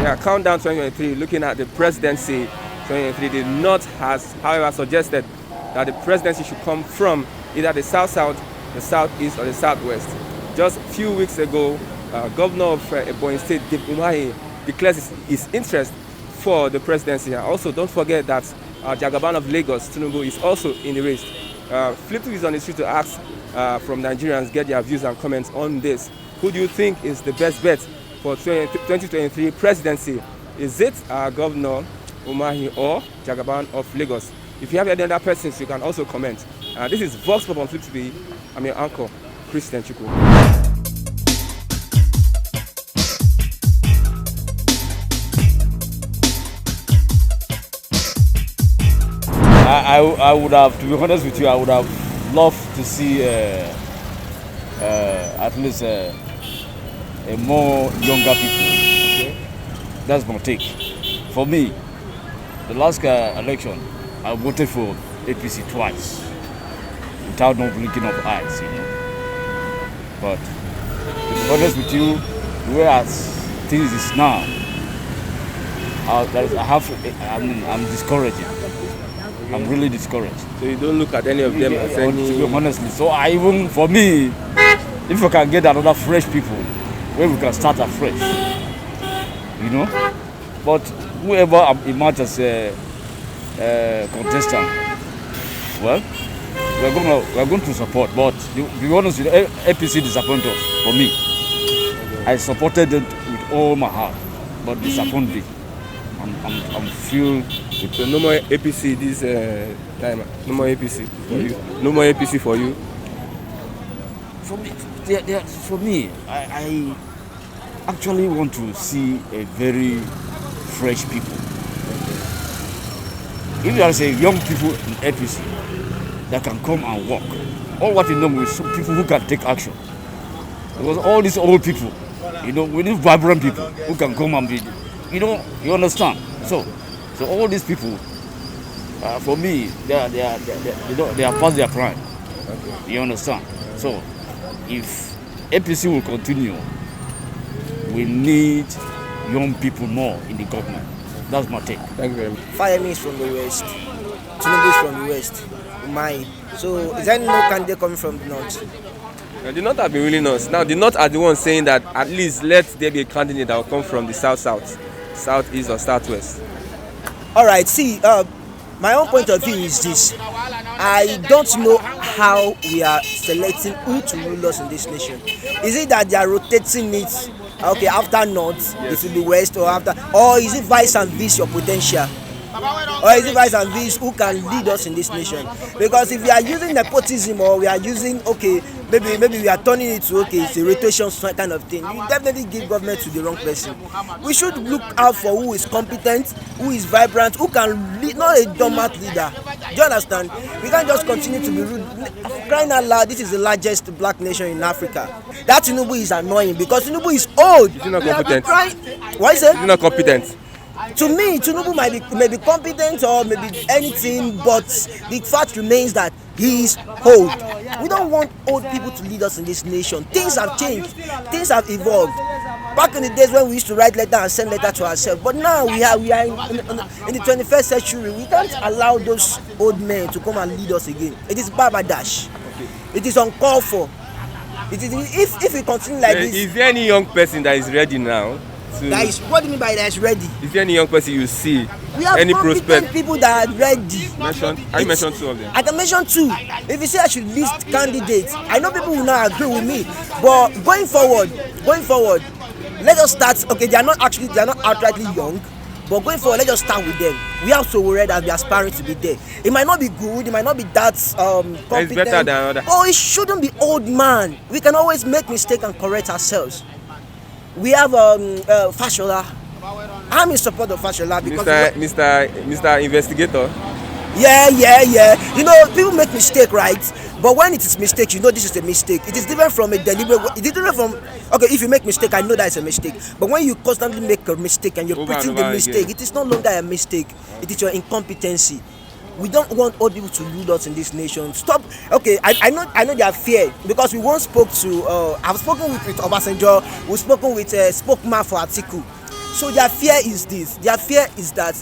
Yeah, countdown 2023, looking at the presidency 2023, the North has, however, suggested that the presidency should come from either the South-South, the South-East, or the South-West. Just a few weeks ago, Governor of Ebonyi State, Umahi, declares his interest for the presidency. And also, don't forget that Jagaban of Lagos, Tinubu, is also in the race. Flip is on the street to ask from Nigerians, get their views and comments on this. Who do you think is the best bet for 2023 presidency? Is it Governor Umahi or Jagaban of Lagos? If you have any other persons, you can also comment. This is Vox Pop on Flip TV. I'm your uncle, Christian Chuku. I would have, to be honest with you, I would have loved to see at least a more younger people. Okay. That's my take. For me, the last election, I voted for APC twice without not blinking of eyes, you know. But to be honest with you, whereas things is now, I'm discouraging. I'm really discouraged. So you don't look at any of them as any... Honestly, so for me, if we can get another fresh people, where we can start afresh, you know. But whoever emerges as a contestant, well, we're going to support. But to be honest, APC disappointed us. For me, I supported it with all my heart, but disappointed me. I'm feel. So no more APC this time. No more APC for you. No more APC for you. For me, I actually want to see a very fresh people. If there is a young people in APC that can come and work, all what we know is some people who can take action. Because all these old people, you know, we need vibrant people who can come and be, you know, you understand. So all these people, for me, they are past their prime. Okay. You understand? So if APC will continue, we need young people more in the government. That's my take. Thank you very much. Fayemi is from the west. Tinubu is from the west. Umahi. So is there no candidate coming from the north? The North have been really nice. Now the North are the ones saying that at least let there be a candidate that will come from the South-South, South-East or South-West. All right, see, my own point of view is this. I don't know how we are selecting who to rule us in this nation. Is it that they are rotating it? Okay, after North, yes, it will be West, or is it vice and vis your potential? Or is it vice and vis who can lead us in this nation? Because if we are using nepotism, or we are using, okay, maybe we are turning it to, okay, it's a rotation kind of thing, you definitely give government to the wrong person. We should look out for who is competent, who is vibrant, who can lead, not a dormant leader. Do you understand? We can't just continue to be rude. Crying out loud, this is the largest black nation in Africa. That Tinubu is annoying because Tinubu is old. Is he not competent? Why is it? Is he not competent? To me, Tinubu might be competent or maybe anything, but the fact remains that he is old. We don't want old people to lead us in this nation. Things have changed. Things have evolved. Back in the days when we used to write letter and send letter to ourselves, but now we are in the 21st century. We can't allow those old men to come and lead us again. It is barbadash. It is uncalled for. It is, if we continue like this. Is there any young person that is ready now? That is, what do you mean by that is ready? Is there any young person you see? We have any competent people that are ready. I mentioned two of them. I can mention two. If you say I should list candidates, I know people will not agree with me. But going forward, let us start. Okay, they are not outrightly young, but going forward, let us start with them. We have Sowore that we are aspiring to be there. It might not be good, it might not be that competent. It's better than other. Oh, it shouldn't be old man. We can always make mistakes and correct ourselves. We have Fashola. I'm in support of Fashola because Mr. Investigator. Yeah. You know, people make mistake, right? But when it is mistake, you know this is a mistake. It is different from a deliberate. It is different from, okay, if you make mistake, I know that it's a mistake. But when you constantly make a mistake and you're preaching the mistake, again, it is no longer a mistake. It is your incompetency. We don't want old people to lead us in this nation. Stop. Okay, I know they are fear because we once spoke to. I've spoken with Obasanjo. We've spoken with spokesman for Atiku. So their fear is this. Their fear is that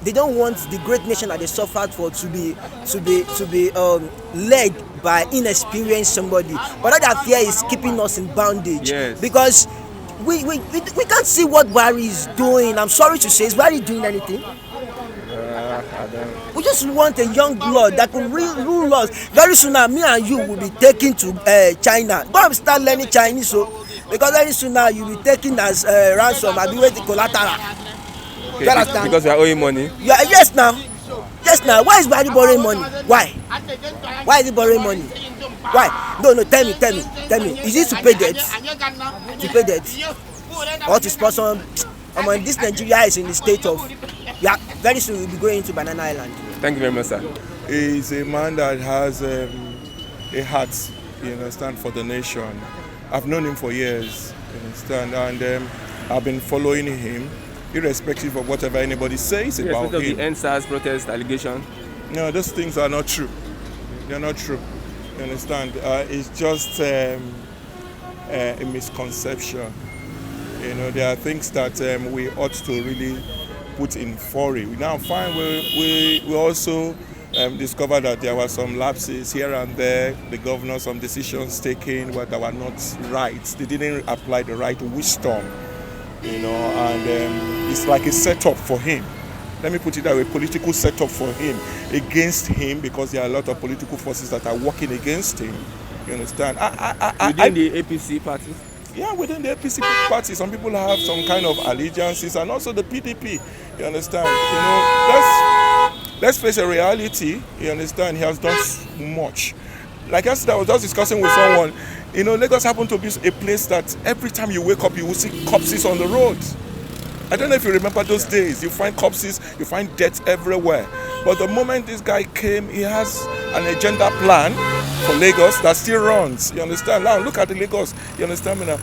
they don't want the great nation that they suffered for to be led by inexperienced somebody. But that fear is keeping us in bondage. Yes. Because we can't see what Buhari is doing. I'm sorry to say, is Buhari doing anything? I don't. We just want a young blood that could rule us. Very soon now, me and you will be taken to China. Go and start learning Chinese, so because very soon now you'll be taken as ransom. I'll be waiting collateral. Okay, because we are owing money. Yeah, yes now. Yes now. Why is Buhari borrowing money? Why? Why is he borrowing money? Why? No, tell me. Is it to pay debt? To pay debt? Or to sponsor? This Nigeria is in the state of, yeah, very soon we'll be going into Banana Island. Thank you very much, sir. He's a man that has a heart, you understand, for the nation. I've known him for years, you understand, and I've been following him, irrespective of whatever anybody says about him. Of the NSAS protest allegation. No, those things are not true. They're not true. You understand? It's just a misconception. You know, there are things that we ought to really put in fury. Now, fine, we also discovered that there were some lapses here and there. The governor, some decisions taken that were not right. They didn't apply the right wisdom, you know, and it's like a setup for him. Let me put it that way, political setup for him, against him, because there are a lot of political forces that are working against him. You understand? Within the APC party? Yeah, within the APC party, some people have some kind of allegiances, and also the PDP. You understand? You know, let's face a reality. You understand? He has done much. Like yesterday, I was just discussing with someone. You know, Lagos happened to be a place that every time you wake up, you will see corpses on the road. I don't know if you remember those days. You find corpses, you find death everywhere. But the moment this guy came, he has an agenda plan for Lagos that still runs. You understand? Now look at the Lagos. You understand me now?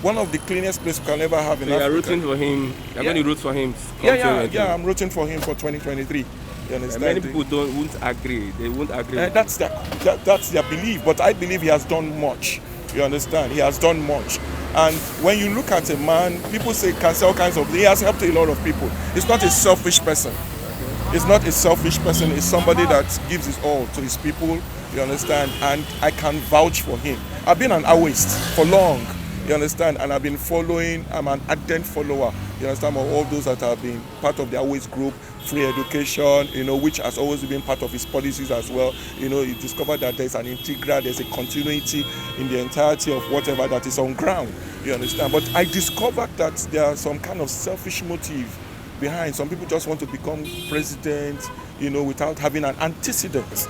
One of the cleanest places we can ever have in Africa. You are rooting for him. You're going to root for him. Yeah. I'm rooting for him for 2023. You understand? Many people won't agree. They won't agree. That's their belief. But I believe he has done much. You understand? He has done much. And when you look at a man, people say can say all kinds of things. He has helped a lot of people. He's not a selfish person. He's not a selfish person. He's somebody that gives his all to his people. You understand? And I can vouch for him. I've been an Awist for long. You understand? And I've been following. I'm an ardent follower. You understand? Of all those that have been part of the Awist group, free education, you know, which has always been part of his policies as well. You know, you discover that there's an integral, there's a continuity in the entirety of whatever that is on ground. You understand? But I discovered that there are some kind of selfish motive behind. Some people just want to become president, you know, without having an antecedent.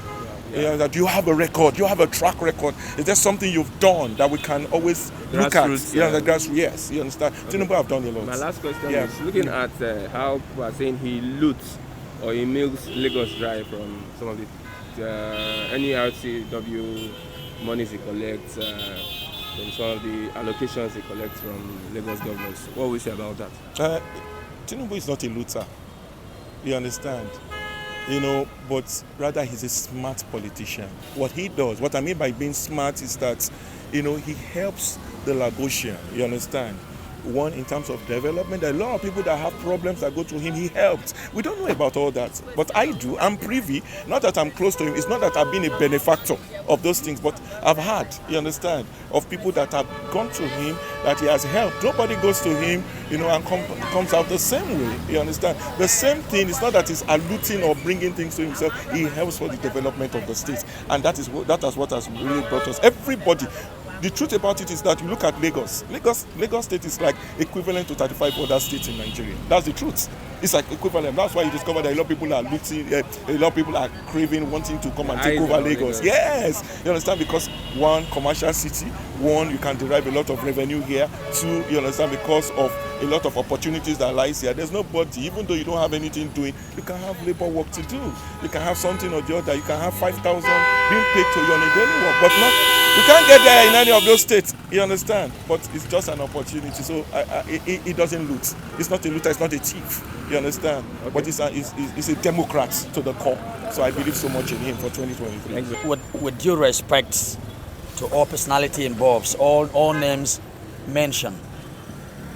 You know, that you have a record, you have a track record. Is there something you've done that we can always look at? Yeah, the grassroots. Yes, you understand. Okay. Tinubu have done a lot. My last question is looking at how people are saying he loots or he milks Lagos dry from some of the NERCW monies he collects, from some of the allocations he collects from Lagos governments. What will you say about that? Tinubu is not a looter. You understand? You know, but rather he's a smart politician. What he does, what I mean by being smart is that, you know, he helps the Lagosian, you understand? One, in terms of development, there are a lot of people that have problems that go to him, he helps. We don't know about all that, but I do. I'm privy, not that I'm close to him, it's not that I've been a benefactor of those things, but I've had, you understand, of people that have gone to him, that he has helped. Nobody goes to him, you know, and comes out the same way, you understand? The same thing, it's not that he's alluding or bringing things to himself, he helps for the development of the state, and that is what has really brought us. Everybody. The truth about it is that you look at Lagos State is like equivalent to 35 other states in Nigeria. That's the truth. It's like equivalent. That's why you discover that a lot of people are looting, a lot of people are craving, wanting to come and take over Lagos. Yes, you understand, because one, commercial city, one, you can derive a lot of revenue here. Two, you understand, because of a lot of opportunities that lies here. There's nobody, even though you don't have anything doing, you can have labor work to do. You can have something or the other. You can have 5,000 being paid to you on a daily work, but not. You can't get there in any of those states, you understand? But it's just an opportunity. So it doesn't loot. It's not a looter, it's not a thief, you understand? Okay. But it's a Democrat to the core. So I believe so much in him for 2023. With due respect to all personality involved, all names mentioned,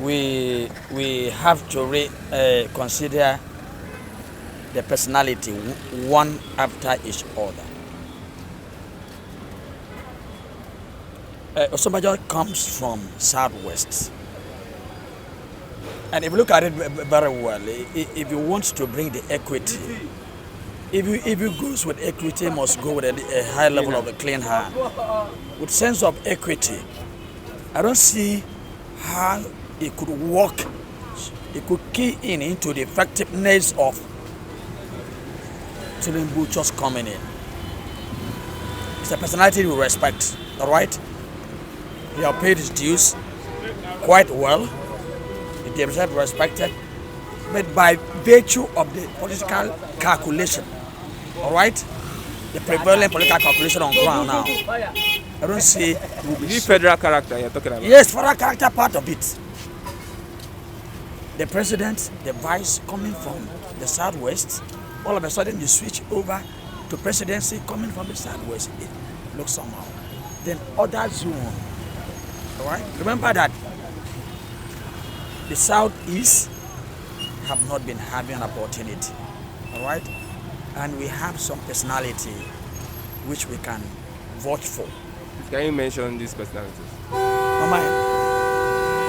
we have to consider the personality one after each other. Osinbajo comes from Southwest. And if you look at it very well, if you want to bring the equity, if you goes with equity, must go with a high level of a clean hand. With sense of equity, I don't see how it could work, it could key into the effectiveness of Tinubu just coming in. It's a personality we respect, all right? He has paid his dues quite well. He deserves respected, but by virtue of the political calculation, all right, the prevalent political calculation on ground now, I don't see. Is it federal character you're talking about? Yes, federal character part of it. The president, the vice coming from the Southwest, all of a sudden you switch over to presidency coming from the Southwest. It looks somehow. Then other zone, all right. Remember that the Southeast have not been having an opportunity, all right? And we have some personality which we can vote for. Can you mention these personalities? Mama,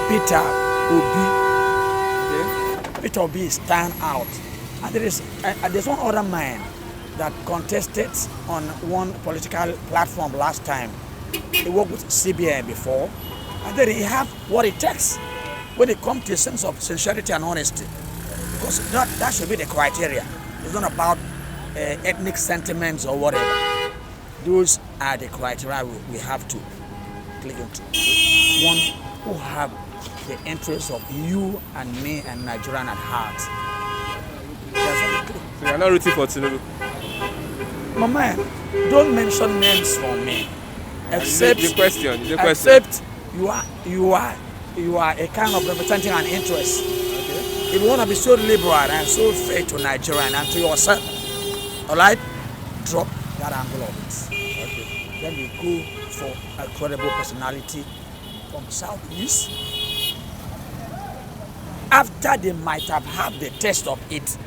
Peter Obi. Okay. Peter Obi stand out. And there's one other man that contested on one political platform last time. He worked with CBN before. And then he have what it takes when it comes to a sense of sincerity and honesty. Because that should be the criteria. It's not about ethnic sentiments or whatever. Those are the criteria we have to click into. One who have the interests of you and me and Nigerian at heart. That's what we click. So you're not rooting for Tinubu? My man, don't mention names for me. Except the question. Except you are a kind of representing an interest. Okay. If you want to be so liberal and so fair to Nigeria and to yourself, all right, drop that angle of it. Okay. Then we go for a credible personality from Southeast. After they might have had the test of it,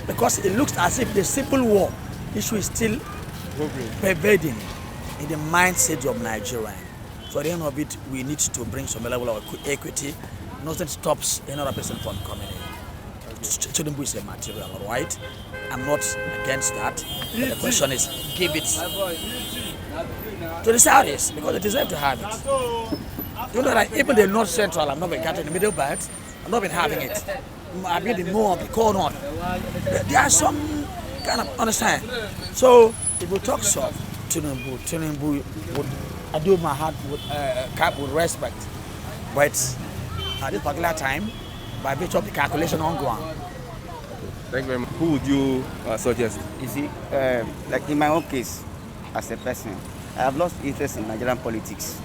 because it looks as if the Civil War issue is still pervading in the mindset of Nigeria. So at the end of it, we need to bring some level of equity. Nothing stops another person from coming in. Tinubu is a material, all right? I'm not against that. But the question is, give it to the Saudis, because they deserve to have it. You know that even the North Central, I've not been getting the middle belt, I've not been having it. I've been the more of the core north. There are some kind of understand. So if we talk soft, Tinubu would, I do my heart with respect. But at this particular time, by virtue of the calculation on ground. Thank you very much. Who would you suggest? You see, like in my own case, as a person, I have lost interest in Nigerian politics.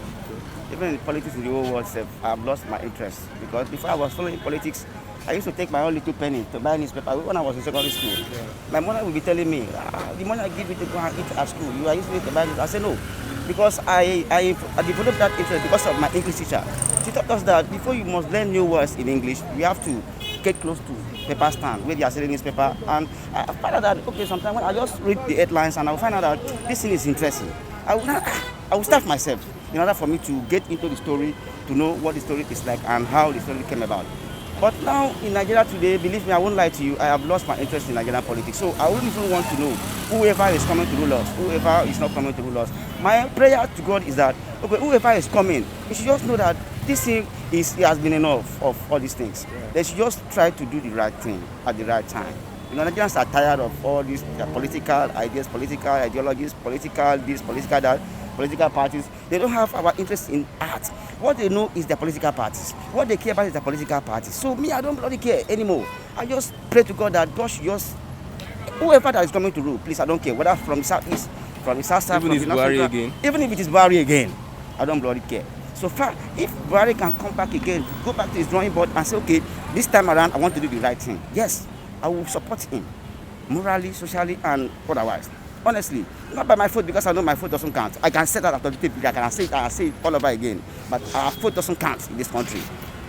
Even in politics in the whole world, I have lost my interest. Because before I was following politics, I used to take my own little penny to buy newspaper when I was in secondary school. Yeah. My mother would be telling me, the money I give you to go and eat at school, you are using it to buy this. I said no, because I developed that interest because of my English teacher. She taught us that before you must learn new words in English, you have to get close to paper stand where they are selling newspaper. And I found out that, okay, sometimes when I just read the headlines and I will find out that this thing is interesting, I will start myself in order for me to get into the story, to know what the story is like and how the story came about. But now in Nigeria today, believe me, I won't lie to you, I have lost my interest in Nigerian politics. So I wouldn't even want to know whoever is coming to rule us, whoever is not coming to rule us. My prayer to God is that, okay, whoever is coming, you should just know that this thing has been enough of all these things. They should just try to do the right thing at the right time. You know, Nigerians are tired of all these political ideas, political ideologies, political this, political that, political parties. They don't have our interest in art. What they know is their political parties. What they care about is their political parties. So me, I don't bloody care anymore. I just pray to God that God should just, whoever that is coming to rule, please, I don't care, whether from the southeast, from the south, even if it's Buhari again. Even if it is Buhari again, I don't bloody care. So far, if Buhari can come back again, go back to his drawing board and say, okay, this time around, I want to do the right thing. Yes, I will support him, morally, socially, and otherwise. Honestly, not by my vote, because I know my vote doesn't count. I can say that authoritatively, I can say it all over again. But our vote doesn't count in this country.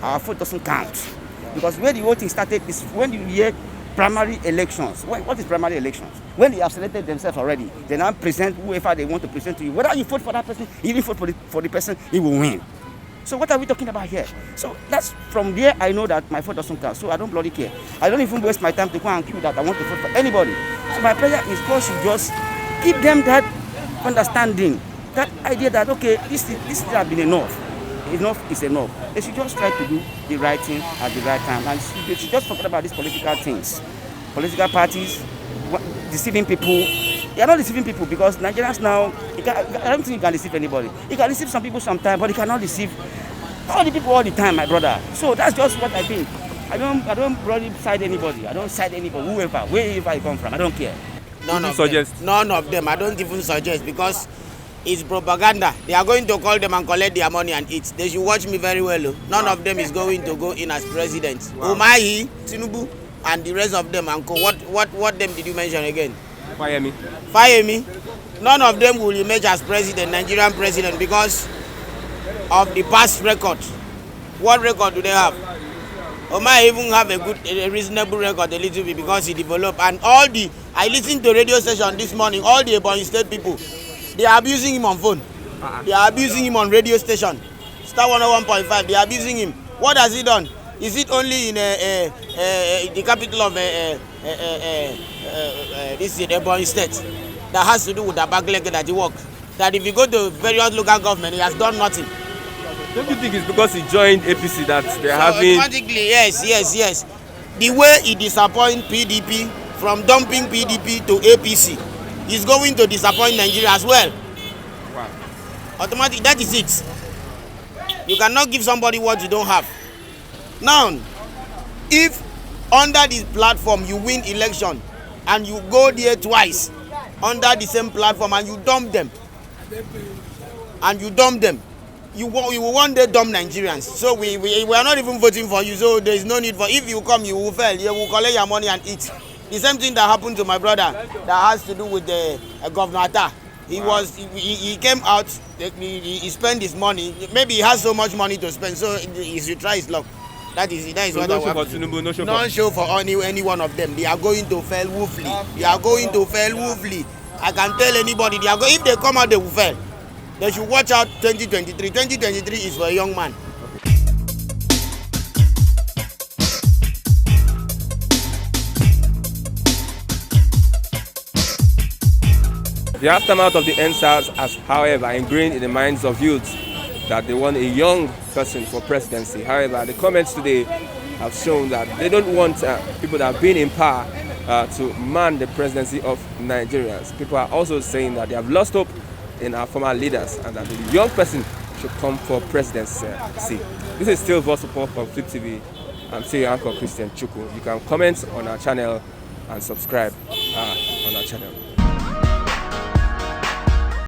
our vote doesn't count. Because where the whole thing started is when you hear primary elections. What is primary elections? When they have selected themselves already, they now present whoever they want to present to you. Whether you vote for that person, you didn't vote for the person, he will win. So what are we talking about here? So that's from there I know that my vote doesn't count. So I don't bloody care. I don't even waste my time to go and queue that I want to vote for anybody. So my prayer is God should just give them that understanding, that idea that okay, this has been enough. Enough is enough. They should just try to do the right thing at the right time. And they should just forget about these political things. Political parties, deceiving people. They are not deceiving people because Nigerians now, I don't think you can deceive anybody. You can deceive some people sometimes, but you cannot deceive all the people all the time, my brother. So that's just what I think. I don't really side anybody. I don't side anybody, wherever you come from. I don't care. None of them. I don't even suggest because it's propaganda. They are going to call them and collect their money and eat. They should watch me very well. None of them is going to go in as president. Wow. Umahi, Tinubu, and the rest of them. And what them did you mention again? Fire me. None of them will emerge as president, Nigerian president, because of the past record. What record do they have? Umahi even have a reasonable record, a little bit, because he developed. And I listened to radio station this morning, all the Ebonyi State people, they are abusing him on phone. They are abusing him on radio station. Star 101.5, they are abusing him. What has he done? Is it only in the capital of this is Ebonyi State that has to do with the back leg that he works? That if you go to various local government, he has done nothing. Don't you think it's because he joined APC that they're having... Automatically, yes. The way he disappointed PDP from dumping PDP to APC, is going to disappoint Nigeria as well. Wow. Automatically, that is it. You cannot give somebody what you don't have. Now, if under this platform you win election and you go there twice under the same platform and you dump them, you will one day dump Nigerians. So we are not even voting for you. So there is no need for, if you come, you will fail. You will collect your money and eat. The same thing that happened to my brother that has to do with the Governor Atta. He came out, he spent his money. Maybe he has so much money to spend, so he should try his luck. That is so what no show for Tinubu, no show for any one of them. They are going to fail woefully. I can tell anybody, if they come out, they will fail. They should watch out 2023. 2023 is for a young man. The aftermath of the NSAS has, however, ingrained in the minds of youths that they want a young person for presidency. However, the comments today have shown that they don't want people that have been in power to man the presidency of Nigerians. People are also saying that they have lost hope in our former leaders and that the young person should come for presidency. This is still Voice Support from Flip TV. I'm still your uncle Christian Chuku. You can comment on our channel and subscribe on our channel.